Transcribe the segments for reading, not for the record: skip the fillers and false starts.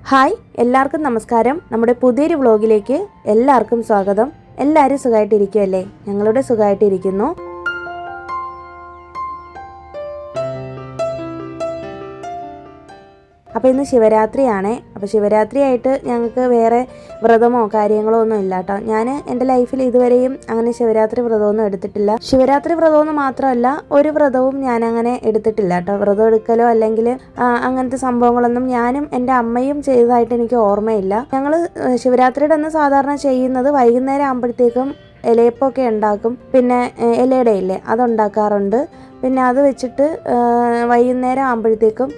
Hi, എല്ലാവർക്കും നമസ്കാരം. നമ്മുടെ പുതിയൊരു വ്ളോഗിലേക്ക് എല്ലാവർക്കും സ്വാഗതം. എല്ലാവരും സുഖമായിട്ടിരിക്കുമല്ലേ? ഞങ്ങളുടെ സുഖമായിട്ടിരിക്കുന്നു. അപ്പോൾ ഇന്ന് ശിവരാത്രിയാണേ. അപ്പോൾ ശിവരാത്രിയായിട്ട് ഞങ്ങൾക്ക് വേറെ വ്രതമോ കാര്യങ്ങളോ ഒന്നും ഇല്ല കേട്ടോ. ഞാൻ എൻ്റെ ലൈഫിൽ ഇതുവരെയും അങ്ങനെ ശിവരാത്രി വ്രതമൊന്നും എടുത്തിട്ടില്ല. ശിവരാത്രി വ്രതമെന്ന് മാത്രമല്ല, ഒരു വ്രതവും ഞാൻ അങ്ങനെ എടുത്തിട്ടില്ല കേട്ടോ. വ്രതം എടുക്കലോ അല്ലെങ്കിൽ അങ്ങനത്തെ സംഭവങ്ങളൊന്നും ഞാനും എൻ്റെ അമ്മയും ചെയ്തതായിട്ട് എനിക്ക് ഓർമ്മയില്ല. ഞങ്ങൾ ശിവരാത്രിയുടെ അന്ന് സാധാരണ ചെയ്യുന്നത് വൈകുന്നേരം ആകുമ്പോഴത്തേക്കും ഇലയപ്പമൊക്കെ ഉണ്ടാക്കും. പിന്നെ ഇലയുടെ ഇല്ലേ, അതുണ്ടാക്കാറുണ്ട്. പിന്നെ അത് വെച്ചിട്ട് വൈകുന്നേരം ആകുമ്പോഴത്തേക്കും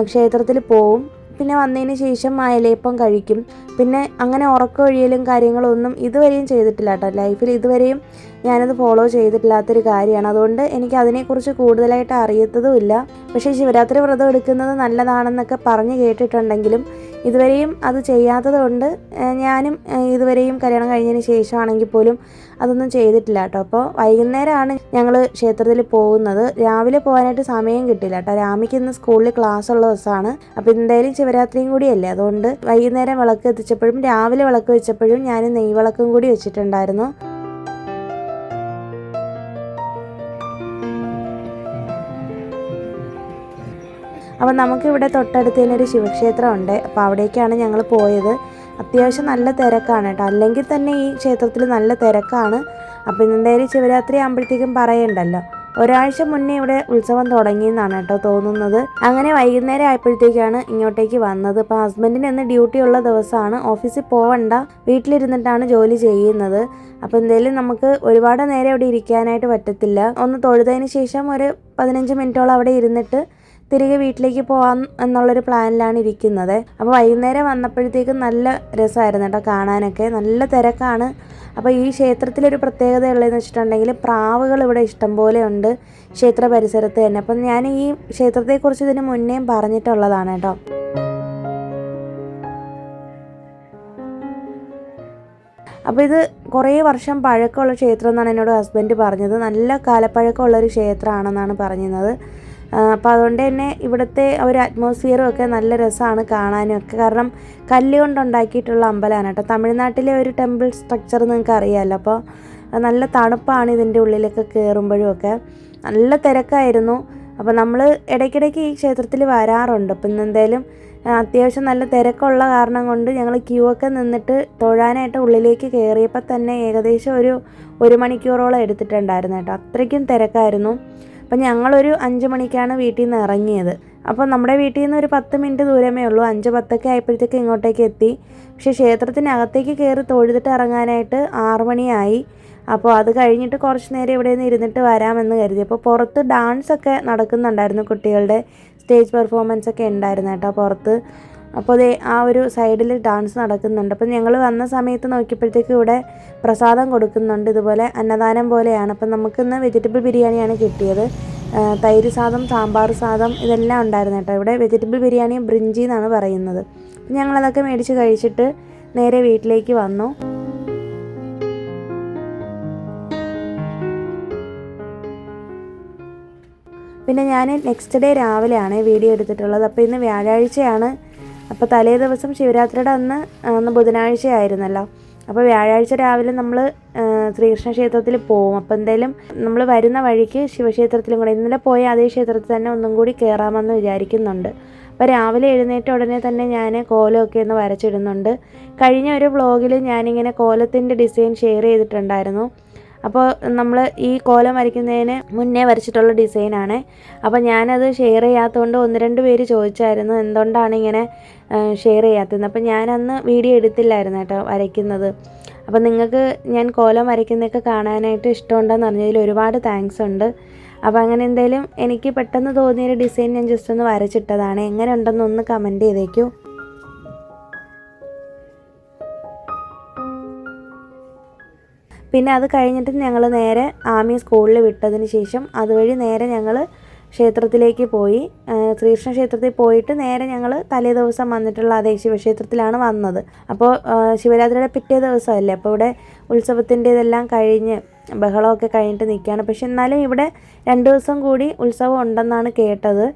ക്ഷേത്രത്തിൽ പോവും. പിന്നെ വന്നതിന് ശേഷം ആ ഇലയപ്പം കഴിക്കും. പിന്നെ അങ്ങനെ ഉറക്കമൊഴിയലും കാര്യങ്ങളൊന്നും ഇതുവരെയും ചെയ്തിട്ടില്ല കേട്ടോ. ലൈഫിൽ ഇതുവരെയും ഞാനത് ഫോളോ ചെയ്തിട്ടില്ലാത്തൊരു കാര്യമാണ്. അതുകൊണ്ട് എനിക്ക് അതിനെക്കുറിച്ച് കൂടുതലായിട്ട് അറിയത്തതുമില്ല. പക്ഷേ ശിവരാത്രി വ്രതം എടുക്കുന്നത് നല്ലതാണെന്നൊക്കെ പറഞ്ഞ് കേട്ടിട്ടുണ്ടെങ്കിലും ഇതുവരെയും അത് ചെയ്യാത്തത് കൊണ്ട് ഞാനും ഇതുവരെയും കല്യാണം കഴിഞ്ഞതിന് ശേഷമാണെങ്കിൽ പോലും അതൊന്നും ചെയ്തിട്ടില്ല കേട്ടോ. അപ്പോൾ വൈകുന്നേരമാണ് ഞങ്ങൾ ക്ഷേത്രത്തിൽ പോകുന്നത്. രാവിലെ പോകാനായിട്ട് സമയം കിട്ടില്ല കേട്ടോ. രാമിക്ക് ഇന്ന് സ്കൂളിൽ ക്ലാസ് ഉള്ള ദിവസമാണ്. അപ്പോൾ എന്തായാലും ശിവരാത്രിയും കൂടിയല്ലേ, അതുകൊണ്ട് വൈകുന്നേരം വിളക്ക് എത്തിച്ചപ്പോഴും രാവിലെ വിളക്ക് വെച്ചപ്പോഴും ഞാൻ നെയ്വിളക്കും കൂടി വെച്ചിട്ടുണ്ടായിരുന്നു. അപ്പോൾ നമുക്കിവിടെ തൊട്ടടുത്ത് തന്നെ ഒരു ശിവക്ഷേത്രം ഉണ്ട്. അപ്പോൾ അവിടേക്കാണ് ഞങ്ങൾ പോയത്. അത്യാവശ്യം നല്ല തിരക്കാണ് കേട്ടോ. അല്ലെങ്കിൽ തന്നെ ഈ ക്ഷേത്രത്തിൽ നല്ല തിരക്കാണ്. അപ്പോൾ എന്തായാലും ശിവരാത്രി ആകുമ്പോഴത്തേക്കും പറയണ്ടല്ലോ. ഒരാഴ്ച മുന്നേ ഇവിടെ ഉത്സവം തുടങ്ങിയെന്നാണ് കേട്ടോ തോന്നുന്നത്. അങ്ങനെ വൈകുന്നേരം ആയപ്പോഴത്തേക്കാണ് ഇങ്ങോട്ടേക്ക് വന്നത്. അപ്പോൾ ഹസ്ബൻഡിന് ഇന്ന് ഡ്യൂട്ടി ഉള്ള ദിവസമാണ്. ഓഫീസിൽ പോവണ്ട, വീട്ടിലിരുന്നിട്ടാണ് ജോലി ചെയ്യുന്നത്. അപ്പോൾ എന്തായാലും നമുക്ക് ഒരുപാട് നേരം ഇവിടെ ഇരിക്കാനായിട്ട് പറ്റത്തില്ല. ഒന്ന് തൊഴുതതിന് ശേഷം ഒരു 15 മിനിറ്റോളം അവിടെ ഇരുന്നിട്ട് തിരികെ വീട്ടിലേക്ക് പോകാം എന്നുള്ളൊരു പ്ലാനിലാണ് ഇരിക്കുന്നത്. അപ്പോൾ വൈകുന്നേരം വന്നപ്പോഴത്തേക്കും നല്ല രസമായിരുന്നു കേട്ടോ കാണാനൊക്കെ. നല്ല തിരക്കാണ്. അപ്പോൾ ഈ ക്ഷേത്രത്തിലൊരു പ്രത്യേകത ഉള്ളതെന്ന് വെച്ചിട്ടുണ്ടെങ്കിൽ പ്രാവുകൾ ഇവിടെ ഇഷ്ടംപോലെ ഉണ്ട് ക്ഷേത്ര പരിസരത്ത് തന്നെ. അപ്പം ഞാൻ ഈ ക്ഷേത്രത്തെക്കുറിച്ച് ഇതിന് മുന്നേയും പറഞ്ഞിട്ടുള്ളതാണ് കേട്ടോ. അപ്പോൾ ഇത് കുറേ വർഷം പഴക്കമുള്ള ക്ഷേത്രം എന്നാണ് എന്നോട് ഹസ്ബൻഡ് പറഞ്ഞത്. നല്ല കാലപ്പഴക്കമുള്ളൊരു ക്ഷേത്രമാണെന്നാണ് പറഞ്ഞത്. അപ്പോൾ അതുകൊണ്ട് തന്നെ ഇവിടുത്തെ ഒരു അറ്റ്മോസ്ഫിയറും ഒക്കെ നല്ല രസമാണ് കാണാനും ഒക്കെ. കാരണം കല്ല് കൊണ്ടുണ്ടാക്കിയിട്ടുള്ള അമ്പലമാണ് കേട്ടോ. തമിഴ്നാട്ടിലെ ഒരു ടെമ്പിൾ സ്ട്രക്ചർ നിങ്ങൾക്ക് അറിയാമല്ലോ. അപ്പോൾ നല്ല തണുപ്പാണ് ഇതിൻ്റെ ഉള്ളിലൊക്കെ കയറുമ്പോഴും ഒക്കെ. നല്ല തിരക്കായിരുന്നു. അപ്പോൾ നമ്മൾ ഇടയ്ക്കിടയ്ക്ക് ഈ ക്ഷേത്രത്തിൽ വരാറുണ്ട്. അപ്പം ഇന്നെന്തായാലും അത്യാവശ്യം നല്ല തിരക്കുള്ള കാരണം കൊണ്ട് ഞങ്ങൾ ക്യൂ ഒക്കെ നിന്നിട്ട് തൊഴാനായിട്ട് ഉള്ളിലേക്ക് കയറിയപ്പോൾ തന്നെ ഏകദേശം ഒരു 1 മണിക്കൂറോളം എടുത്തിട്ടുണ്ടായിരുന്നു കേട്ടോ. അത്രയ്ക്കും തിരക്കായിരുന്നു. അപ്പം ഞങ്ങളൊരു 5 മണിക്കാണ് വീട്ടിൽ നിന്ന് ഇറങ്ങിയത്. അപ്പോൾ നമ്മുടെ വീട്ടിൽ നിന്ന് ഒരു 10 മിനിറ്റ് ദൂരമേ ഉള്ളൂ. 5:10 ആയപ്പോഴത്തേക്ക് ഇങ്ങോട്ടേക്ക് എത്തി. പക്ഷേ ക്ഷേത്രത്തിനകത്തേക്ക് കയറി തൊഴുതിട്ട് ഇറങ്ങാനായിട്ട് 6 മണിയായി. അപ്പോൾ അത് കഴിഞ്ഞിട്ട് കുറച്ച് നേരം ഇവിടെ നിന്ന് ഇരുന്നിട്ട് വരാമെന്ന് കരുതി. അപ്പോൾ പുറത്ത് ഡാൻസൊക്കെ നടക്കുന്നുണ്ടായിരുന്നു. കുട്ടികളുടെ സ്റ്റേജ് പെർഫോമൻസ് ഒക്കെ ഉണ്ടായിരുന്നു കേട്ടോ പുറത്ത്. അപ്പോൾ അതേ ആ ഒരു സൈഡിൽ ഡാൻസ് നടക്കുന്നുണ്ട്. അപ്പം ഞങ്ങൾ വന്ന സമയത്ത് നോക്കിയപ്പോഴത്തേക്ക് ഇവിടെ പ്രസാദം കൊടുക്കുന്നുണ്ട്. ഇതുപോലെ അന്നദാനം പോലെയാണ്. അപ്പം നമുക്കിന്ന് വെജിറ്റബിൾ ബിരിയാണിയാണ് കിട്ടിയത്. തൈര് സാദം, സാമ്പാർ സാദം ഇതെല്ലാം ഉണ്ടായിരുന്നു കേട്ടോ. ഇവിടെ വെജിറ്റബിൾ ബിരിയാണി ബ്രിഞ്ചി എന്നാണ് പറയുന്നത്. അപ്പം ഞങ്ങളതൊക്കെ മേടിച്ച് കഴിച്ചിട്ട് നേരെ വീട്ടിലേക്ക് വന്നു. പിന്നെ ഞാൻ നെക്സ്റ്റ് ഡേ രാവിലെയാണ് വീഡിയോ എടുത്തിട്ടുള്ളത്. അപ്പോൾ ഇന്ന് വ്യാഴാഴ്ചയാണ്. അപ്പോൾ തലേ ദിവസം ശിവരാത്രിയുടെ അന്ന് ബുധനാഴ്ചയായിരുന്നല്ലോ. അപ്പോൾ വ്യാഴാഴ്ച രാവിലെ നമ്മൾ ശ്രീകൃഷ്ണ ക്ഷേത്രത്തിൽ പോവും. അപ്പോൾ എന്തായാലും നമ്മൾ വരുന്ന വഴിക്ക് ശിവക്ഷേത്രത്തിലും കൂടെ ഇന്നലെ പോയ അതേ ക്ഷേത്രത്തിൽ തന്നെ ഒന്നും കൂടി കയറാമെന്ന് വിചാരിക്കുന്നുണ്ട്. അപ്പോൾ രാവിലെ എഴുന്നേറ്റ ഉടനെ തന്നെ ഞാൻ കോലമൊക്കെ ഒന്ന് വരച്ചിടുന്നുണ്ട്. കഴിഞ്ഞ ഒരു വ്ളോഗിൽ ഞാനിങ്ങനെ കോലത്തിൻ്റെ ഡിസൈൻ ഷെയർ ചെയ്തിട്ടുണ്ടായിരുന്നു. അപ്പോൾ നമ്മൾ ഈ കോലം വരയ്ക്കുന്നതിന് മുന്നേ വരച്ചിട്ടുള്ള ഡിസൈനാണ്. അപ്പോൾ ഞാനത് ഷെയർ ചെയ്യാത്തതുകൊണ്ട് 1-2 പേര് ചോദിച്ചായിരുന്നു എന്തുകൊണ്ടാണ് ഇങ്ങനെ ഷെയർ ചെയ്യാത്തതെന്ന്. അപ്പോൾ ഞാനന്ന് വീഡിയോ എടുത്തില്ലായിരുന്നു കേട്ടോ വരയ്ക്കുന്നത്. അപ്പോൾ നിങ്ങൾക്ക് ഞാൻ കോലം വരയ്ക്കുന്നതൊക്കെ കാണാനായിട്ട് ഇഷ്ടമുണ്ടെന്ന് പറഞ്ഞതിൽ ഒരുപാട് താങ്ക്സ് ഉണ്ട്. അപ്പോൾ അങ്ങനെ എന്തായാലും എനിക്ക് പെട്ടെന്ന് തോന്നിയൊരു ഡിസൈൻ ഞാൻ ജസ്റ്റ് ഒന്ന് വരച്ചിട്ടതാണ്. എങ്ങനെ ഉണ്ടെന്നൊന്ന് കമൻറ്റ് ചെയ്തേക്കൂ. പിന്നെ അത് കഴിഞ്ഞിട്ട് ഞങ്ങൾ നേരെ ആമി സ്കൂളിൽ വിട്ടതിന് ശേഷം അതുവഴി നേരെ ഞങ്ങൾ ക്ഷേത്രത്തിലേക്ക് പോയി. ശ്രീകൃഷ്ണ ക്ഷേത്രത്തിൽ പോയിട്ട് നേരെ ഞങ്ങൾ തലേ ദിവസം വന്നിട്ടുള്ള അതേ ശിവക്ഷേത്രത്തിലാണ് വന്നത്. അപ്പോൾ ശിവരാത്രിയുടെ പിറ്റേ ദിവസമല്ലേ, അപ്പോൾ ഇവിടെ ഉത്സവത്തിൻ്റെതെല്ലാം കഴിഞ്ഞ് ബഹളമൊക്കെ കഴിഞ്ഞിട്ട് നിൽക്കുകയാണ്. പക്ഷെ എന്നാലും ഇവിടെ 2 ദിവസം കൂടി ഉത്സവം ഉണ്ടെന്നാണ് കേട്ടത്.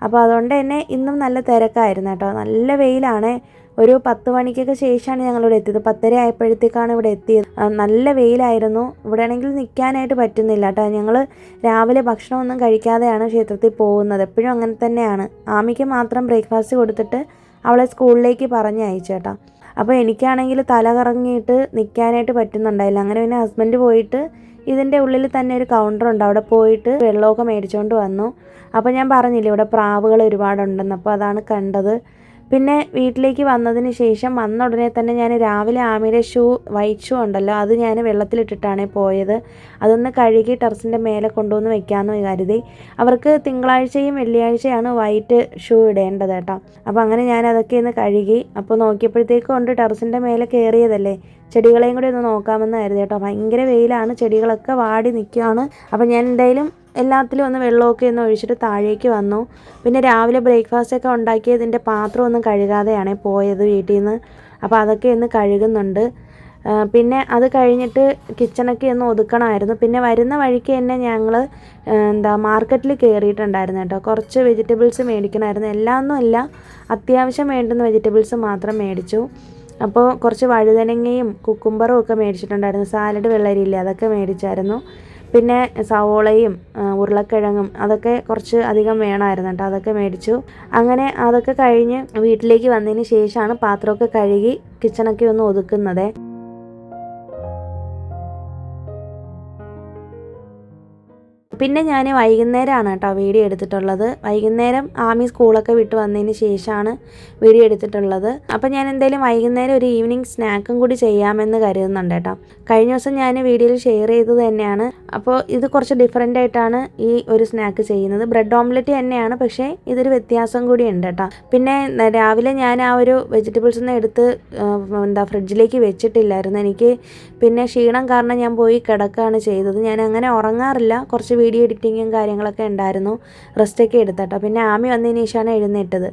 അപ്പോൾ അതുകൊണ്ട് തന്നെ ഇന്നും നല്ല തിരക്കായിരുന്നു കേട്ടോ. നല്ല വെയിലാണ്. ഒരു 10 മണിക്കൊക്കെ ശേഷമാണ് ഞങ്ങളിവിടെ എത്തിയത്. 10:30 ആയപ്പോഴത്തേക്കാണ് ഇവിടെ എത്തിയത്. നല്ല വെയിലായിരുന്നു. ഇവിടെ ആണെങ്കിൽ നിൽക്കാനായിട്ട് പറ്റുന്നില്ല കേട്ടോ. ഞങ്ങൾ രാവിലെ ഭക്ഷണമൊന്നും കഴിക്കാതെയാണ് ക്ഷേത്രത്തിൽ പോകുന്നത്. എപ്പോഴും അങ്ങനെ തന്നെയാണ്. ആമിക്ക് മാത്രം ബ്രേക്ക്ഫാസ്റ്റ് കൊടുത്തിട്ട് അവളെ സ്കൂളിലേക്ക് പറഞ്ഞയച്ചു കേട്ടോ. അപ്പോൾ എനിക്കാണെങ്കിൽ തല കറങ്ങിയിട്ട് നിൽക്കാനായിട്ട് പറ്റുന്നുണ്ടായില്ല. അങ്ങനെ പിന്നെ ഹസ്ബൻഡ് പോയിട്ട് ഇതിൻ്റെ ഉള്ളിൽ തന്നെ ഒരു കൗണ്ടറുണ്ട്, അവിടെ പോയിട്ട് വെള്ളമൊക്കെ മേടിച്ചുകൊണ്ട് വന്നു. അപ്പോൾ ഞാൻ പറഞ്ഞില്ലേ ഇവിടെ പ്രാവുകൾ ഒരുപാടുണ്ടെന്ന്, അപ്പോൾ അതാണ് കണ്ടത്. പിന്നെ വീട്ടിലേക്ക് വന്നതിന് ശേഷം വന്ന ഉടനെ തന്നെ ഞാൻ രാവിലെ ആമിയുടെ വൈറ്റ് ഷൂ ഉണ്ടല്ലോ, അത് ഞാൻ വെള്ളത്തിലിട്ടിട്ടാണ് പോയത്. അതൊന്ന് കഴുകി ടെറസിൻ്റെ മേലെ കൊണ്ടുവന്ന് വെക്കാമെന്ന് കരുതി. അവർക്ക് തിങ്കളാഴ്ചയും വെള്ളിയാഴ്ചയാണ് വൈറ്റ് ഷൂ ഇടേണ്ടത് കേട്ടോ. അപ്പോൾ അങ്ങനെ ഞാൻ അതൊക്കെ ഒന്ന് കഴുകി. അപ്പോൾ നോക്കിയപ്പോഴത്തേക്കും ഉണ്ട് ടെറസിൻ്റെ മേലെ കയറിയതല്ലേ, ചെടികളെയും കൂടി ഒന്ന് നോക്കാമെന്ന് കരുതി കേട്ടോ. ഭയങ്കര വെയിലാണ്, ചെടികളൊക്കെ വാടി നിൽക്കുകയാണ്. അപ്പോൾ ഞാൻ എന്തായാലും എല്ലാത്തിലും ഒന്ന് വെള്ളമൊക്കെ ഒന്ന് ഒഴിച്ചിട്ട് താഴേക്ക് വന്നു. പിന്നെ രാവിലെ ബ്രേക്ക്ഫാസ്റ്റൊക്കെ ഉണ്ടാക്കിയതിൻ്റെ പാത്രം ഒന്നും കഴുകാതെയാണ് പോയത് വീട്ടിൽ നിന്ന്. അപ്പോൾ അതൊക്കെ ഒന്ന് കഴുകുന്നുണ്ട്. പിന്നെ അത് കഴിഞ്ഞിട്ട് കിച്ചണൊക്കെ ഒന്ന് ഒതുക്കണമായിരുന്നു. പിന്നെ വരുന്ന വഴിക്ക് തന്നെ ഞങ്ങൾ മാർക്കറ്റിൽ കയറിയിട്ടുണ്ടായിരുന്നു കേട്ടോ. കുറച്ച് വെജിറ്റബിൾസ് മേടിക്കണമായിരുന്നു. എല്ലാമൊന്നും അല്ല, അത്യാവശ്യം വേണ്ടുന്ന വെജിറ്റബിൾസ് മാത്രം മേടിച്ചു. അപ്പോൾ കുറച്ച് വഴുതനങ്ങയും കുക്കുംബറും ഒക്കെ മേടിച്ചിട്ടുണ്ടായിരുന്നു. സാലഡ് വെള്ളരിയില്ലേ, അതൊക്കെ മേടിച്ചായിരുന്നു. പിന്നെ സവോളയും ഉരുളക്കിഴങ്ങും അതൊക്കെ കുറച്ച് അധികം വേണമായിരുന്നു കേട്ടോ, അതൊക്കെ മേടിച്ചു. അങ്ങനെ അതൊക്കെ കഴിഞ്ഞ് വീട്ടിലേക്ക് വന്നതിന് ശേഷമാണ് പാത്രമൊക്കെ കഴുകി കിച്ചണൊക്കെ ഒന്ന് ഒതുക്കുന്നത്. പിന്നെ ഞാൻ വൈകുന്നേരമാണ് കേട്ടോ വീഡിയോ എടുത്തിട്ടുള്ളത്. വൈകുന്നേരം ആമി സ്കൂളൊക്കെ വിട്ട് വന്നതിന് ശേഷമാണ് വീഡിയോ എടുത്തിട്ടുള്ളത്. അപ്പോൾ ഞാൻ എന്തായാലും വൈകുന്നേരം ഒരു ഈവനിങ് സ്നാക്കും കൂടി ചെയ്യാമെന്ന് കരുതുന്നുണ്ട് കേട്ടോ. കഴിഞ്ഞ ദിവസം ഞാൻ വീഡിയോയിൽ ഷെയർ ചെയ്തത് തന്നെയാണ്. അപ്പോൾ ഇത് കുറച്ച് ഡിഫറെൻ്റ് ആയിട്ടാണ് ഈ ഒരു സ്നാക്ക് ചെയ്യുന്നത്. ബ്രെഡ് ഓംലെറ്റ് തന്നെയാണ്, പക്ഷേ ഇതൊരു വ്യത്യാസം കൂടി ഉണ്ട് കേട്ടോ. പിന്നെ രാവിലെ ഞാൻ ആ ഒരു വെജിറ്റബിൾസ് ഒന്നും എടുത്ത് ഫ്രിഡ്ജിലേക്ക് വെച്ചിട്ടില്ലായിരുന്നു. എനിക്ക് പിന്നെ ക്ഷീണം കാരണം ഞാൻ പോയി കിടക്കുകയാണ് ചെയ്തത്. ഞാൻ അങ്ങനെ ഉറങ്ങാറില്ല. കുറച്ച് വീഡിയോ എഡിറ്റിങ്ങും കാര്യങ്ങളൊക്കെ ഉണ്ടായിരുന്നു, റെസ്റ്റൊക്കെ എടുത്തിട്ടോ. പിന്നെ ആമി വന്നതിന് ശേഷമാണ് എഴുന്നേറ്റത്.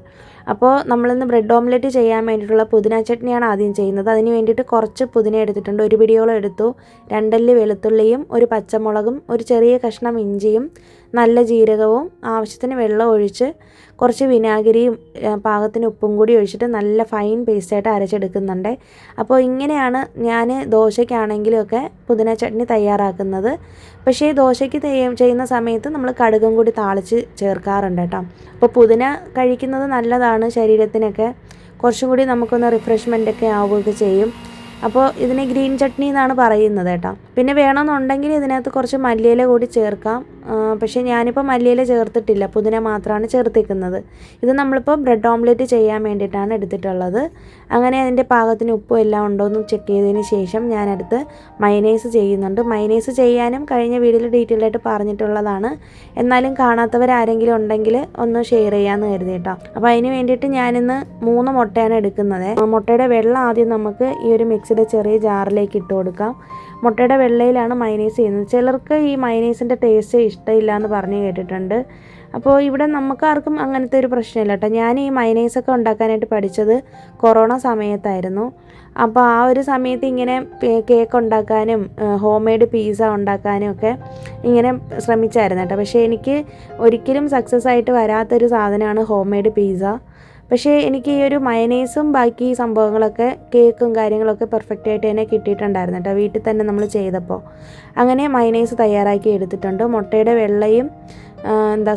അപ്പോൾ നമ്മളിന്ന് ബ്രെഡ് ഓംലെറ്റ് ചെയ്യാൻ വേണ്ടിയിട്ടുള്ള പുതിന ചട്നിയാണ് ആദ്യം ചെയ്യുന്നത്. അതിന് വേണ്ടിയിട്ട് കുറച്ച് പുതിന എടുത്തിട്ടുണ്ട്, 1 പിടിയോളം എടുത്തു. 2 അല്ലി വെളുത്തുള്ളിയും 1 പച്ചമുളകും 1 ചെറിയ കഷ്ണം ഇഞ്ചിയും നല്ല ജീരകവും ആവശ്യത്തിന് വെള്ളം ഒഴിച്ച് കുറച്ച് വിനാഗിരിയും പാകത്തിന് ഉപ്പും കൂടി ഒഴിച്ചിട്ട് നല്ല ഫൈൻ പേസ്റ്റായിട്ട് അരച്ചെടുക്കുന്നുണ്ട്. അപ്പോൾ ഇങ്ങനെയാണ് ഞാൻ ദോശയ്ക്കാണെങ്കിലും ഒക്കെ പുതിന ചട്നി തയ്യാറാക്കുന്നത്. പക്ഷേ ദോശയ്ക്ക് ചെയ്യുന്ന സമയത്ത് നമ്മൾ കടുകും കൂടി താളിച്ച് ചേർക്കാറുണ്ട് കേട്ടോ. അപ്പോൾ പുതിന കഴിക്കുന്നത് നല്ലതാണ് ശരീരത്തിനൊക്കെ, കുറച്ചും കൂടി നമുക്കൊന്ന് റിഫ്രഷ്മെൻ്റൊക്കെ ആവുകയൊക്കെ ചെയ്യും. അപ്പോൾ ഇതിന് ഗ്രീൻ ചട്നി എന്നാണ് പറയുന്നത് കേട്ടോ. പിന്നെ വേണമെന്നുണ്ടെങ്കിൽ ഇതിനകത്ത് കുറച്ച് മല്ലിയില കൂടി ചേർക്കാം. പക്ഷേ ഞാനിപ്പോൾ മല്ലിയില ചേർത്തിട്ടില്ല, പുതിന മാത്രമാണ് ചേർത്തിരിക്കുന്നത്. ഇത് നമ്മളിപ്പോൾ ബ്രെഡ് ഓംലെറ്റ് ചെയ്യാൻ വേണ്ടിയിട്ടാണ് എടുത്തിട്ടുള്ളത്. അങ്ങനെ അതിൻ്റെ പാകത്തിന് ഉപ്പും എല്ലാം ഉണ്ടോ എന്ന് ചെക്ക് ചെയ്തതിന് ശേഷം ഞാനടുത്ത് മയനൈസ് ചെയ്യുന്നുണ്ട്. മയനൈസ് ചെയ്യാനും കഴിഞ്ഞ വീഡിയോയിൽ ഡീറ്റെയിൽ ആയിട്ട് പറഞ്ഞിട്ടുള്ളതാണ്. എന്നാലും കാണാത്തവരാരെങ്കിലും ഉണ്ടെങ്കിൽ ഒന്ന് ഷെയർ ചെയ്യാമെന്ന് കരുതി കേട്ടോ. അപ്പോൾ അതിന് വേണ്ടിയിട്ട് ഞാനിന്ന് 3 മുട്ടയാണ് എടുക്കുന്നത്. മുട്ടയുടെ വെള്ളം ആദ്യം നമുക്ക് ഈ ഒരു മിക്സിയുടെ ചെറിയ ജാറിലേക്ക് ഇട്ട് കൊടുക്കാം. മുട്ടയുടെ വെള്ളയിലാണ് മയനൈസ് ചെയ്യുന്നത്. ചിലർക്ക് ഈ മയനൈസിൻ്റെ ടേസ്റ്റ് ഇഷ്ടമില്ല എന്ന് പറഞ്ഞ് കേട്ടിട്ടുണ്ട്. അപ്പോൾ ഇവിടെ നമുക്കാർക്കും അങ്ങനത്തെ ഒരു പ്രശ്നമില്ല കേട്ടോ. ഞാൻ ഈ മയനൈസൊക്കെ ഉണ്ടാക്കാനായിട്ട് പഠിച്ചത് കൊറോണ സമയത്തായിരുന്നു. അപ്പോൾ ആ ഒരു സമയത്ത് ഇങ്ങനെ കേക്ക് ഉണ്ടാക്കാനും ഹോം മെയ്ഡ് പിസ്സ ഉണ്ടാക്കാനും ഒക്കെ ഇങ്ങനെ ശ്രമിച്ചായിരുന്നു കേട്ടോ. പക്ഷേ എനിക്ക് ഒരിക്കലും സക്സസ് ആയിട്ട് വരാത്തൊരു സാധനമാണ് ഹോം മെയ്ഡ് പിസ്സ. പക്ഷേ എനിക്ക് ഈ ഒരു മയനൈസും ബാക്കി സംഭവങ്ങളൊക്കെ കേക്കും കാര്യങ്ങളൊക്കെ പെർഫെക്റ്റ് ആയിട്ട് തന്നെ കിട്ടിയിട്ടുണ്ടായിരുന്നു കേട്ടോ, വീട്ടിൽ തന്നെ നമ്മൾ ചെയ്തപ്പോൾ. അങ്ങനെ മയനൈസ് തയ്യാറാക്കി എടുത്തിട്ടുണ്ട്. മുട്ടയുടെ വെള്ളയും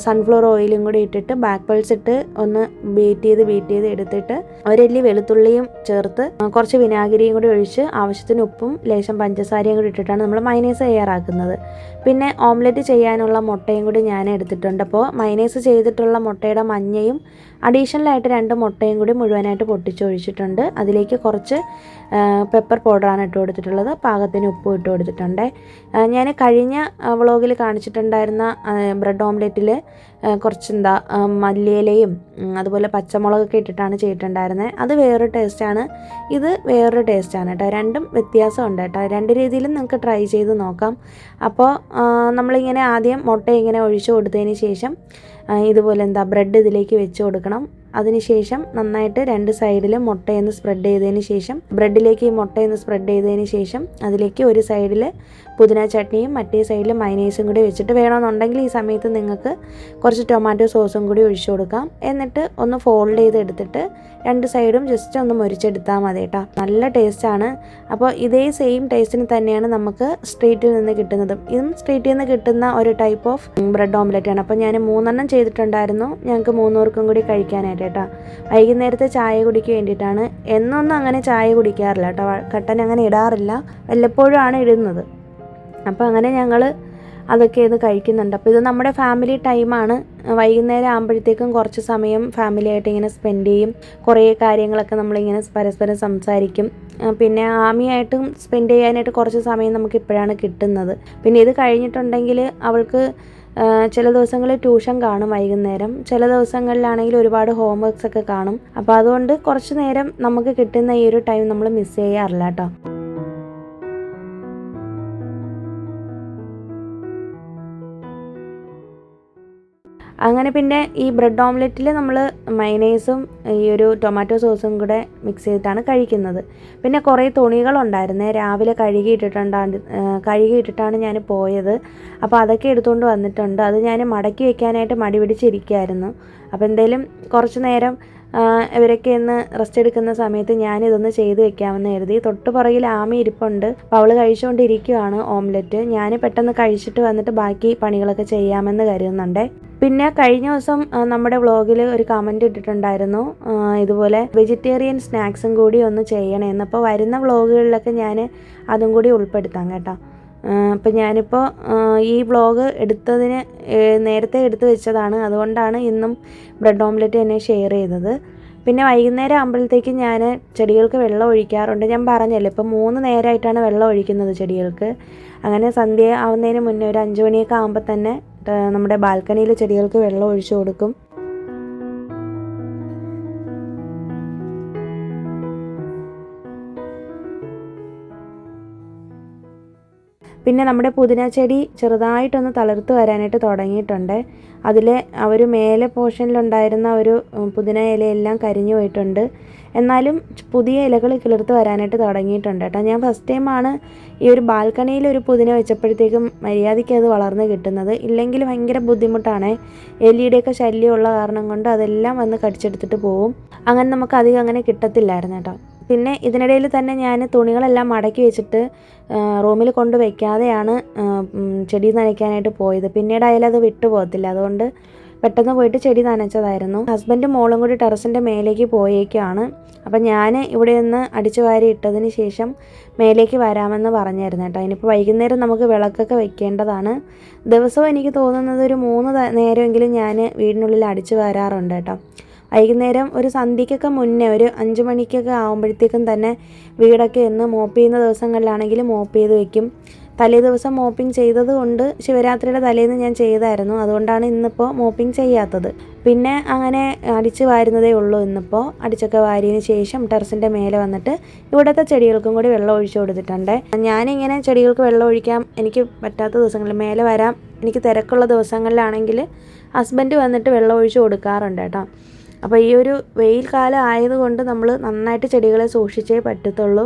സൺഫ്ലവർ ഓയിലും കൂടി ഇട്ടിട്ട് ബാക്ക് പൾസ് ഇട്ട് ഒന്ന് ബീറ്റ് ചെയ്ത് എടുത്തിട്ട് 1 അല്ലി വെളുത്തുള്ളിയും ചേർത്ത് കുറച്ച് വിനാഗിരിയും കൂടി ഒഴിച്ച് ആവശ്യത്തിന് ഉപ്പും ലേശം പഞ്ചസാരയും കൂടി ഇട്ടിട്ടാണ് നമ്മൾ മയനൈസ് തയ്യാറാക്കുന്നത്. പിന്നെ ഓംലെറ്റ് ചെയ്യാനുള്ള മുട്ടയും കൂടി ഞാൻ എടുത്തിട്ടുണ്ട്. അപ്പോൾ മയനൈസ് ചെയ്തിട്ടുള്ള മുട്ടയുടെ മഞ്ഞയും അഡീഷണലായിട്ട് 2 മുട്ടയും കൂടി മുഴുവനായിട്ട് പൊട്ടിച്ചൊഴിച്ചിട്ടുണ്ട്. അതിലേക്ക് കുറച്ച് പെപ്പർ പൗഡറാണ് ഇട്ട് കൊടുത്തിട്ടുള്ളത്. പാകത്തിന് ഉപ്പും ഇട്ട് കൊടുത്തിട്ടുണ്ട്. ഞാൻ കഴിഞ്ഞ വ്ളോഗിൽ കാണിച്ചിട്ടുണ്ടായിരുന്ന ബ്രെഡ് ഓംലെറ്റിൽ കുറച്ചെന്താ മല്ലിയിലയും അതുപോലെ പച്ചമുളകൊക്കെ ഇട്ടിട്ടാണ് ചെയ്തിട്ടുണ്ടായിരുന്നത്. അത് വേറൊരു ടേസ്റ്റാണ്, ഇത് വേറൊരു ടേസ്റ്റാണ് കേട്ടോ. രണ്ടും വ്യത്യാസമുണ്ട് കേട്ടോ. രണ്ട് രീതിയിലും നിങ്ങൾക്ക് ട്രൈ ചെയ്ത് നോക്കാം. അപ്പോൾ നമ്മളിങ്ങനെ ആദ്യം മുട്ട ഇങ്ങനെ ഒഴിച്ചു കൊടുത്തതിന് ശേഷം ഇതുപോലെ ബ്രെഡ് ഇതിലേക്ക് വെച്ച് കൊടുക്കണം. അതിനുശേഷം നന്നായിട്ട് രണ്ട് സൈഡിലും മുട്ടയൊന്ന് സ്പ്രെഡ് ചെയ്തതിന് ശേഷം ബ്രെഡിലേക്ക് ഈ മുട്ടയൊന്ന് സ്പ്രെഡ് ചെയ്തതിന് ശേഷം അതിലേക്ക് ഒരു സൈഡിൽ പുതിന ചട്നിയും മറ്റേ സൈഡിൽ മയനൈസും കൂടി വെച്ചിട്ട് വേണമെന്നുണ്ടെങ്കിൽ ഈ സമയത്ത് നിങ്ങൾക്ക് കുറച്ച് ടൊമാറ്റോ സോസും കൂടി ഒഴിച്ചു കൊടുക്കാം. എന്നിട്ട് ഒന്ന് ഫോൾഡ് ചെയ്തെടുത്തിട്ട് രണ്ട് സൈഡും ജസ്റ്റ് ഒന്ന് മുരിച്ചെടുത്താൽ മതി കേട്ടോ. നല്ല ടേസ്റ്റാണ്. അപ്പോൾ ഇതേ സെയിം ടേസ്റ്റിന് തന്നെയാണ് നമുക്ക് സ്ട്രീറ്റിൽ നിന്ന് കിട്ടുന്നത്. ഇതും സ്ട്രീറ്റിൽ നിന്ന് കിട്ടുന്ന ഒരു ടൈപ്പ് ഓഫ് ബ്രെഡ് ഓംലെറ്റാണ്. അപ്പോൾ ഞാൻ 3 ചെയ്തിട്ടുണ്ടായിരുന്നു, ഞങ്ങൾക്ക് 3 പേർക്കും കൂടി കഴിക്കാനായിട്ട് കേട്ടോ. വൈകുന്നേരത്തെ ചായ കുടിക്ക് വേണ്ടിയിട്ടാണ്. എന്നൊന്നും അങ്ങനെ ചായ കുടിക്കാറില്ല കേട്ടോ, കട്ടൻ അങ്ങനെ ഇടാറില്ല, വല്ലപ്പോഴും ആണ് ഇടുന്നത്. അപ്പോൾ അങ്ങനെ ഞങ്ങൾ അതൊക്കെ ഇത് കഴിക്കുന്നുണ്ട്. അപ്പോൾ ഇത് നമ്മുടെ ഫാമിലി ടൈമാണ്. വൈകുന്നേരം ആകുമ്പോഴത്തേക്കും കുറച്ച് സമയം ഫാമിലിയായിട്ട് ഇങ്ങനെ സ്പെൻഡ് ചെയ്യും. കുറേ കാര്യങ്ങളൊക്കെ നമ്മളിങ്ങനെ പരസ്പരം സംസാരിക്കും. പിന്നെ ആമിയായിട്ടും സ്പെൻഡ് ചെയ്യാനായിട്ട് കുറച്ച് സമയം നമുക്ക് ഇപ്പോഴാണ് കിട്ടുന്നത്. പിന്നെ ഇത് കഴിഞ്ഞിട്ടുണ്ടെങ്കിൽ അവൾക്ക് ചില ദിവസങ്ങളിൽ ട്യൂഷൻ കാണും വൈകുന്നേരം, ചില ദിവസങ്ങളിലാണെങ്കിൽ ഒരുപാട് ഹോം വർക്ക്സ് ഒക്കെ കാണും. അപ്പോൾ അതുകൊണ്ട് കുറച്ച് നേരം നമുക്ക് കിട്ടുന്ന ഈ ഒരു ടൈം നമ്മൾ മിസ് ചെയ്യാറില്ല കേട്ടോ. അങ്ങനെ പിന്നെ ഈ ബ്രെഡ് ഓംലെറ്റിൽ നമ്മൾ മയനൈസും ഈ ഒരു ടൊമാറ്റോ സോസും കൂടെ മിക്സ് ചെയ്തിട്ടാണ് കഴിക്കുന്നത്. പിന്നെ കുറേ തുണികളുണ്ടായിരുന്നേ, രാവിലെ കഴുകിയിട്ടിട്ടാണ് ഞാൻ പോയത്. അപ്പോൾ അതൊക്കെ എടുത്തുകൊണ്ട് വന്നിട്ടുണ്ട്. അത് ഞാൻ മടക്കി വെക്കാനായിട്ട് മടി പിടിച്ചിരിക്കുകയായിരുന്നു. അപ്പോൾ എന്തായാലും കുറച്ച് നേരം ഇവരൊക്കെ ഒന്ന് റെസ്റ്റ് എടുക്കുന്ന സമയത്ത് ഞാനിതൊന്ന് ചെയ്ത് വെക്കാമെന്ന് കരുതി. തൊട്ട് പുറകിൽ ആമി ഇരിപ്പുണ്ട്. അപ്പോൾ അവൾ കഴിച്ചുകൊണ്ടിരിക്കുകയാണ് ഓംലെറ്റ്. ഞാൻ പെട്ടെന്ന് കഴിച്ചിട്ട് വന്നിട്ട് ബാക്കി പണികളൊക്കെ ചെയ്യാമെന്ന് കരുതുന്നുണ്ട്. പിന്നെ കഴിഞ്ഞ ദിവസം നമ്മുടെ വ്ളോഗിൽ ഒരു കമൻറ്റ് ഇട്ടിട്ടുണ്ടായിരുന്നു, ഇതുപോലെ വെജിറ്റേറിയൻ സ്നാക്സും കൂടി ഒന്ന് ചെയ്യണമെന്ന്. അപ്പോൾ വരുന്ന വ്ളോഗുകളിലൊക്കെ ഞാൻ അതും കൂടി ഉൾപ്പെടുത്താം കേട്ടോ. അപ്പോൾ ഞാനിപ്പോൾ ഈ വ്ളോഗ് എടുത്തതിന് നേരത്തെ എടുത്ത് വെച്ചതാണ്, അതുകൊണ്ടാണ് ഇന്നും ബ്രെഡ് ഓംലെറ്റ് തന്നെ ഷെയർ ചെയ്തത്. പിന്നെ വൈകുന്നേരം ആകുമ്പോഴത്തേക്ക് ഞാൻ ചെടികൾക്ക് വെള്ളം ഒഴിക്കാറുണ്ട്. ഞാൻ പറഞ്ഞല്ലോ, ഇപ്പോൾ 3 നേരമായിട്ടാണ് വെള്ളം ഒഴിക്കുന്നത് ചെടികൾക്ക്. അങ്ങനെ സന്ധ്യ ആവുന്നതിന് മുന്നേ ഒരു 5 മണിയൊക്കെ ആകുമ്പോൾ തന്നെ നമ്മുടെ ബാൽക്കണിയിൽ ചെടികൾക്ക് വെള്ളം ഒഴിച്ചു കൊടുക്കും. പിന്നെ നമ്മുടെ പുതിന ചെടി ചെറുതായിട്ടൊന്ന് തളിർത്ത് വരാനായിട്ട് തുടങ്ങിയിട്ടുണ്ട്. അതിൽ ഒരു മേലെ പോർഷനിലുണ്ടായിരുന്ന ഒരു പുതിന ഇലയെല്ലാം കരിഞ്ഞു പോയിട്ടുണ്ട്. എന്നാലും പുതിയ ഇലകൾ കിളിർത്ത് വരാനായിട്ട് തുടങ്ങിയിട്ടുണ്ട് കേട്ടോ. ഞാൻ ഫസ്റ്റ് ടൈമാണ് ഈ ഒരു ബാൽക്കണിയിൽ ഒരു പുതിന വെച്ചപ്പോഴത്തേക്കും മര്യാദയ്ക്ക് അത് വളർന്ന് കിട്ടുന്നത്. ഇല്ലെങ്കിൽ ഭയങ്കര ബുദ്ധിമുട്ടാണ്. എലിയുടെയൊക്കെ ശല്യമുള്ള കാരണം കൊണ്ട് അതെല്ലാം വന്ന് കടിച്ചെടുത്തിട്ട് പോവും. അങ്ങനെ നമുക്ക് അധികം അങ്ങനെ കിട്ടത്തില്ലായിരുന്നു കേട്ടോ. പിന്നെ ഇതിനിടയിൽ തന്നെ ഞാൻ തുണികളെല്ലാം മടക്കി വെച്ചിട്ട് റൂമിൽ കൊണ്ട് വയ്ക്കാതെയാണ് ചെടി നനയ്ക്കാനായിട്ട് പോയത്. പിന്നീട് അത് വിട്ടു പോകത്തില്ല, അതുകൊണ്ട് പെട്ടെന്ന് പോയിട്ട് ചെടി നനച്ചതായിരുന്നു. ഹസ്ബൻഡും മോളും കൂടി ടെറസിൻ്റെ മേലേക്ക് പോയേക്കാണ്. അപ്പം ഞാൻ ഇവിടെ നിന്ന് അടിച്ചു വാരി ഇട്ടതിന് ശേഷം മേലേക്ക് വരാമെന്ന് പറഞ്ഞായിരുന്നു കേട്ടോ. ഇനിയിപ്പോൾ വൈകുന്നേരം നമുക്ക് വിളക്കൊക്കെ വെക്കേണ്ടതാണ്. ദിവസവും എനിക്ക് തോന്നുന്നത് ഒരു 3 നേരമെങ്കിലും ഞാൻ വീടിനുള്ളിൽ അടിച്ചു വാരാറുണ്ട് കേട്ടോ. വൈകുന്നേരം ഒരു സന്ധ്യയ്ക്കൊക്കെ മുന്നേ ഒരു 5 മണിക്കൊക്കെ ആകുമ്പോഴത്തേക്കും തന്നെ വീടൊക്കെ ഒന്ന് മോപ്പ് ചെയ്യുന്ന ദിവസങ്ങളിലാണെങ്കിൽ മോപ്പ് ചെയ്ത് വെക്കും. തലേ ദിവസം മോപ്പിംഗ് ചെയ്തത് കൊണ്ട് ശിവരാത്രിയുടെ തലേന്ന് ഞാൻ ചെയ്തായിരുന്നു, അതുകൊണ്ടാണ് ഇന്നിപ്പോൾ മോപ്പിംഗ് ചെയ്യാത്തത്. പിന്നെ അങ്ങനെ അടിച്ച് വാരുന്നതേ ഉള്ളൂ. ഇന്നിപ്പോൾ അടിച്ചൊക്കെ വാരിയതിന് ശേഷം ടെറസിൻ്റെ മേലെ വന്നിട്ട് ഇവിടുത്തെ ചെടികൾക്കും കൂടി വെള്ളം ഒഴിച്ചു കൊടുത്തിട്ടുണ്ട്. ഞാനിങ്ങനെ ചെടികൾക്ക് വെള്ളം ഒഴിക്കാൻ എനിക്ക് പറ്റാത്ത ദിവസങ്ങളിൽ മേലെ വരാം, എനിക്ക് തിരക്കുള്ള ദിവസങ്ങളിലാണെങ്കിൽ ഹസ്ബൻഡ് വന്നിട്ട് വെള്ളം ഒഴിച്ച് കൊടുക്കാറുണ്ട് കേട്ടോ. അപ്പോൾ ഈ ഒരു വെയിൽ കാലം ആയതുകൊണ്ട് നമ്മൾ നന്നായിട്ട് ചെടികളെ സൂക്ഷിച്ചേ പറ്റത്തുള്ളൂ.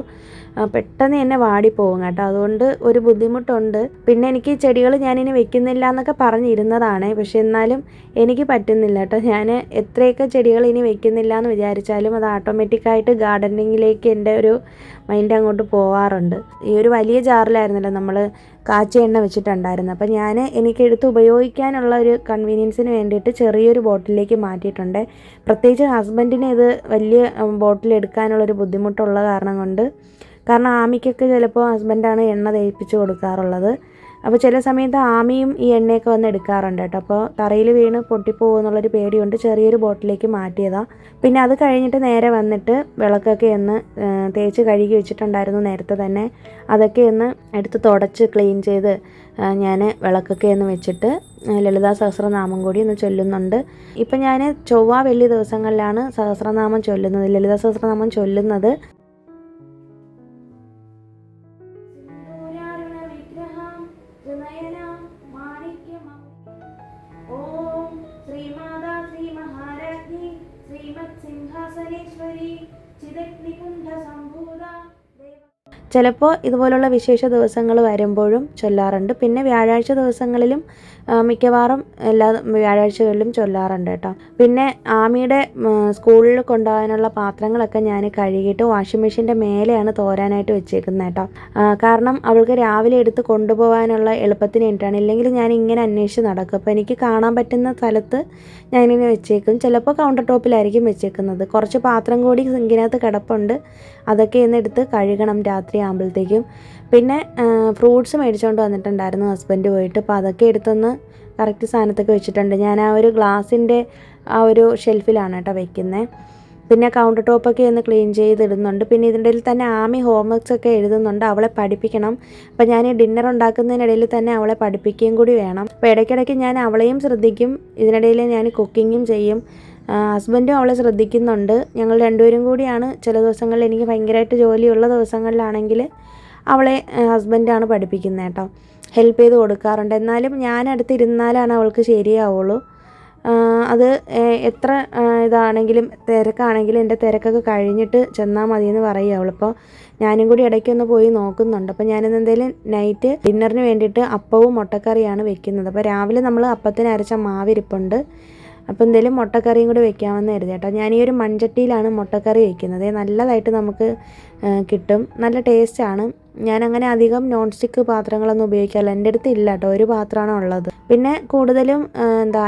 പെട്ടെന്ന് തന്നെ വാടിപ്പോകും കേട്ടോ, അതുകൊണ്ട് ഒരു ബുദ്ധിമുട്ടുണ്ട്. പിന്നെ എനിക്ക് ചെടികൾ ഞാനിനി വെക്കുന്നില്ല എന്നൊക്കെ പറഞ്ഞിരുന്നതാണ്, പക്ഷെ എന്നാലും എനിക്ക് പറ്റുന്നില്ല കേട്ടോ. ഞാൻ എത്രയൊക്കെ ചെടികൾ ഇനി വെക്കുന്നില്ല എന്ന് വിചാരിച്ചാലും അത് ഓട്ടോമാറ്റിക്കായിട്ട് ഗാർഡനിങ്ങിലേക്ക് എൻ്റെ ഒരു മൈൻഡ് അങ്ങോട്ട് പോവാറുണ്ട്. ഈ ഒരു വലിയ ജാറിലായിരുന്നല്ലോ നമ്മൾ കാച്ചിയ എണ്ണ വെച്ചിട്ടുണ്ടായിരുന്നു. അപ്പോൾ ഞാൻ എനിക്കെടുത്ത് ഉപയോഗിക്കാനുള്ള ഒരു കൺവീനിയൻസിന് വേണ്ടിയിട്ട് ചെറിയൊരു ബോട്ടിലേക്ക് മാറ്റിയിട്ടുണ്ട്. പ്രത്യേകിച്ച് ഹസ്ബൻഡിന് ഇത് വലിയ ബോട്ടിൽ എടുക്കാനുള്ളൊരു ബുദ്ധിമുട്ടുള്ള കാരണം ആമിക്കൊക്കെ ചിലപ്പോൾ ഹസ്ബൻഡാണ് എണ്ണ തേപ്പിച്ച് കൊടുക്കാറുള്ളത്. അപ്പോൾ ചില സമയത്ത് ആമിയും ഈ എണ്ണയൊക്കെ വന്ന് എടുക്കാറുണ്ട് കേട്ടോ. അപ്പോൾ തറയിൽ വീണ് പൊട്ടിപ്പോകുമെന്നുള്ളൊരു പേടിയുണ്ട്, ചെറിയൊരു ബോട്ടിലേക്ക് മാറ്റിയതാണ്. പിന്നെ അത് കഴിഞ്ഞിട്ട് നേരെ വന്നിട്ട് വിളക്കൊക്കെ ഒന്ന് തേച്ച് കഴുകി വെച്ചിട്ടുണ്ടായിരുന്നു നേരത്തെ തന്നെ. അതൊക്കെ ഒന്ന് എടുത്ത് തുടച്ച് ക്ലീൻ ചെയ്ത് ഞാൻ വിളക്കൊക്കെ ഒന്ന് വെച്ചിട്ട് ലളിതാ സഹസ്രനാമം കൂടി ഒന്ന് ചൊല്ലുന്നുണ്ട്. ഇപ്പം ഞാൻ ചൊവ്വ വെള്ളി ദിവസങ്ങളിലാണ് സഹസ്രനാമം ചൊല്ലുന്നത്, ലളിതാ സഹസ്രനാമം ചൊല്ലുന്നത്. ചിലപ്പോൾ ഇതുപോലുള്ള വിശേഷ ദിവസങ്ങൾ വരുമ്പോഴും ചൊല്ലാറുണ്ട്. പിന്നെ വ്യാഴാഴ്ച ദിവസങ്ങളിലും മിക്കവാറും എല്ലാ വ്യാഴാഴ്ചകളിലും ചൊല്ലാറുണ്ട് കേട്ടോ. പിന്നെ ആമിയുടെ സ്കൂളിൽ കൊണ്ടുപോകാനുള്ള പാത്രങ്ങളൊക്കെ ഞാൻ കഴുകിയിട്ട് വാഷിംഗ് മെഷീൻ്റെ മേലെയാണ് തോരാനായിട്ട് വെച്ചേക്കുന്നത് കേട്ടോ. കാരണം അവൾക്ക് രാവിലെ എടുത്ത് കൊണ്ടുപോകാനുള്ള എളുപ്പത്തിന് വേണ്ടിയിട്ടാണ്. ഇല്ലെങ്കിൽ ഞാൻ ഇങ്ങനെ അന്വേഷിച്ച് നടക്കും. അപ്പോൾ എനിക്ക് കാണാൻ പറ്റുന്ന സ്ഥലത്ത് ഞാനിങ്ങനെ വെച്ചേക്കും. ചിലപ്പോൾ കൗണ്ടർ ടോപ്പിലായിരിക്കും വെച്ചേക്കുന്നത്. കുറച്ച് പാത്രം കൂടി സിങ്കിനകത്ത് കിടപ്പുണ്ട്, അതൊക്കെ ഒന്ന് എടുത്ത് കഴുകണം രാത്രി ആകുമ്പോഴത്തേക്കും. പിന്നെ ഫ്രൂട്ട്സ് മേടിച്ചുകൊണ്ട് വന്നിട്ടുണ്ടായിരുന്നു ഹസ്ബൻഡ് പോയിട്ട്. അപ്പോൾ അതൊക്കെ എടുത്തൊന്ന് കറക്റ്റ് സ്ഥാനത്തൊക്കെ വെച്ചിട്ടുണ്ട്. ഞാൻ ആ ഒരു ഗ്ലാസിൻ്റെ ആ ഒരു ഷെൽഫിലാണ് കേട്ടോ വെക്കുന്നത്. പിന്നെ കൗണ്ടർ ടോപ്പൊക്കെ ഒന്ന് ക്ലീൻ ചെയ്തിടുന്നുണ്ട്. പിന്നെ ഇതിൻ്റെ ഇടയിൽ തന്നെ ആമി ഹോംവർക്സ് ഒക്കെ എഴുതുന്നുണ്ട്, അവളെ പഠിപ്പിക്കണം. അപ്പോൾ ഞാൻ ഡിന്നർ ഉണ്ടാക്കുന്നതിനിടയിൽ തന്നെ അവളെ പഠിപ്പിക്കുകയും കൂടി വേണം. അപ്പോൾ ഇടയ്ക്കിടയ്ക്ക് ഞാൻ അവളെയും ശ്രദ്ധിക്കും, ഇതിനിടയിൽ ഞാൻ കുക്കിങ്ങും ചെയ്യും. ഹസ്ബൻഡും അവളെ ശ്രദ്ധിക്കുന്നുണ്ട്. ഞങ്ങൾ രണ്ടുപേരും കൂടിയാണ് ചില ദിവസങ്ങളിൽ, എനിക്ക് ഭയങ്കരമായിട്ട് ജോലിയുള്ള ദിവസങ്ങളിലാണെങ്കിൽ അവളെ ഹസ്ബൻഡാണ് പഠിപ്പിക്കുന്നത് കേട്ടോ. ഹെൽപ്പ് ചെയ്ത് കൊടുക്കാറുണ്ട്. എന്നാലും ഞാൻ അടുത്തിരുന്നാലാണ് അവൾക്ക് ശരിയാവുള്ളൂ. അത് എത്ര ഇതാണെങ്കിലും തിരക്കാണെങ്കിലും എൻ്റെ തിരക്കൊക്കെ കഴിഞ്ഞിട്ട് ചെന്നാൽ മതിയെന്ന് പറയും അവളിപ്പോൾ. ഞാനും കൂടി ഇടയ്ക്കൊന്ന് പോയി നോക്കുന്നുണ്ട്. അപ്പോൾ ഞാനിന്ന് എന്തെങ്കിലും നൈറ്റ് ഡിന്നറിന് വേണ്ടിയിട്ട് അപ്പവും മുട്ടക്കറിയാണ് വെക്കുന്നത്. അപ്പോൾ രാവിലെ നമ്മൾ അപ്പത്തിന് അരച്ച മാവിരിപ്പുണ്ട്. അപ്പോൾ എന്തെങ്കിലും മുട്ടക്കറിയും കൂടി വെക്കാമെന്ന് കരുതി കേട്ടോ. ഞാൻ ഈ ഒരു മൺചട്ടിയിലാണ് മുട്ടക്കറി വയ്ക്കുന്നത്. നല്ലതായിട്ട് നമുക്ക് കിട്ടും, നല്ല ടേസ്റ്റാണ്. ഞാനങ്ങനെ അധികം നോൺ സ്റ്റിക്ക് പാത്രങ്ങളൊന്നും ഉപയോഗിക്കാറില്ല. എൻ്റെ അടുത്ത് ഇല്ല കേട്ടോ, ഒരു പാത്രമാണ് ഉള്ളത്. പിന്നെ കൂടുതലും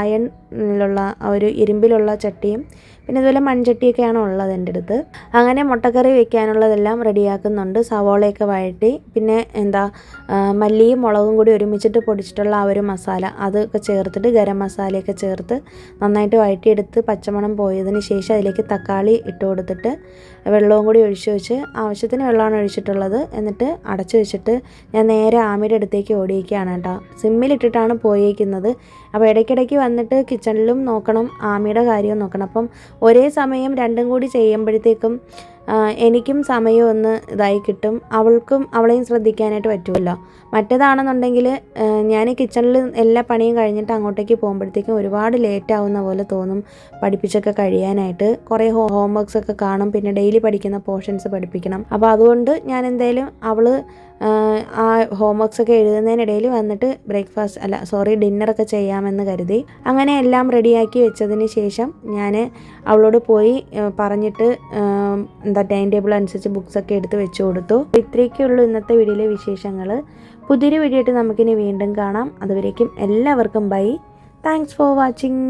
അയണിലുള്ള ഒരു ഇരുമ്പിലുള്ള ചട്ടിയും പിന്നെ ഇതുപോലെ മൺചട്ടിയൊക്കെയാണ് ഉള്ളത് എൻ്റെ അടുത്ത്. അങ്ങനെ മുട്ടക്കറി വെക്കാനുള്ളതെല്ലാം റെഡിയാക്കുന്നുണ്ട്. സവോളയൊക്കെ വഴറ്റി പിന്നെ മല്ലിയും മുളകും കൂടി ഒരുമിച്ചിട്ട് പൊടിച്ചിട്ടുള്ള ആ ഒരു മസാല അതൊക്കെ ചേർത്തിട്ട് ഗരം മസാലയൊക്കെ ചേർത്ത് നന്നായിട്ട് വഴറ്റിയെടുത്ത് പച്ചമണം പോയതിന് ശേഷം അതിലേക്ക് തക്കാളി ഇട്ട് കൊടുത്തിട്ട് വെള്ളവും കൂടി ഒഴിച്ച് വെച്ച്, ആവശ്യത്തിന് വെള്ളമാണ് ഒഴിച്ചിട്ടുള്ളത്. എന്നിട്ട് അടച്ചു വെച്ചിട്ട് ഞാൻ നേരെ ആമിയുടെ അടുത്തേക്ക് ഓടിയേക്കാണ് കേട്ടോ. സിമ്മിലിട്ടിട്ടാണ് പോയേക്കുന്നത്. അപ്പോൾ ഇടയ്ക്കിടയ്ക്ക് വന്നിട്ട് കിച്ചണിലും നോക്കണം, ആമിയുടെ കാര്യവും നോക്കണം. അപ്പം ഒരേ സമയം രണ്ടും കൂടി ചെയ്യുമ്പോഴത്തേക്കും എനിക്കും സമയം ഒന്ന് ഇതായി കിട്ടും, അവളെയും ശ്രദ്ധിക്കാനായിട്ട് പറ്റുമല്ലോ. മറ്റേതാണെന്നുണ്ടെങ്കിൽ ഞാൻ കിച്ചണിൽ എല്ലാ പണിയും കഴിഞ്ഞിട്ട് അങ്ങോട്ടേക്ക് പോകുമ്പോഴത്തേക്കും ഒരുപാട് ലേറ്റ് ആവുന്ന പോലെ തോന്നും പഠിപ്പിച്ചൊക്കെ കഴിയാനായിട്ട്. കുറേ ഹോംവർക്സ് ഒക്കെ കാണും, പിന്നെ ഡെയിലി പഠിക്കുന്ന പോർഷൻസ് പഠിപ്പിക്കണം. അപ്പോൾ അതുകൊണ്ട് ഞാൻ എന്തായാലും അവൾ ആ ഹോംവർക്സ് ഒക്കെ എഴുതുന്നതിനിടയിൽ വന്നിട്ട് ഡിന്നറൊക്കെ ചെയ്യാമെന്ന് കരുതി. അങ്ങനെ എല്ലാം റെഡിയാക്കി വെച്ചതിന് ശേഷം ഞാൻ അവളോട് പോയി പറഞ്ഞിട്ട് ടൈം ടേബിൾ അനുസരിച്ച് ബുക്സൊക്കെ എടുത്ത് വെച്ച് കൊടുത്തു. ഇത്രയൊക്കെയുള്ളൂ ഇന്നത്തെ വീഡിയോയിലെ വിശേഷങ്ങൾ. പുതിയൊരു വീഡിയോ ആയിട്ട് നമുക്കിനി വീണ്ടും കാണാം. അതുവരേക്കും എല്ലാവർക്കും ബൈ. Thanks for watching.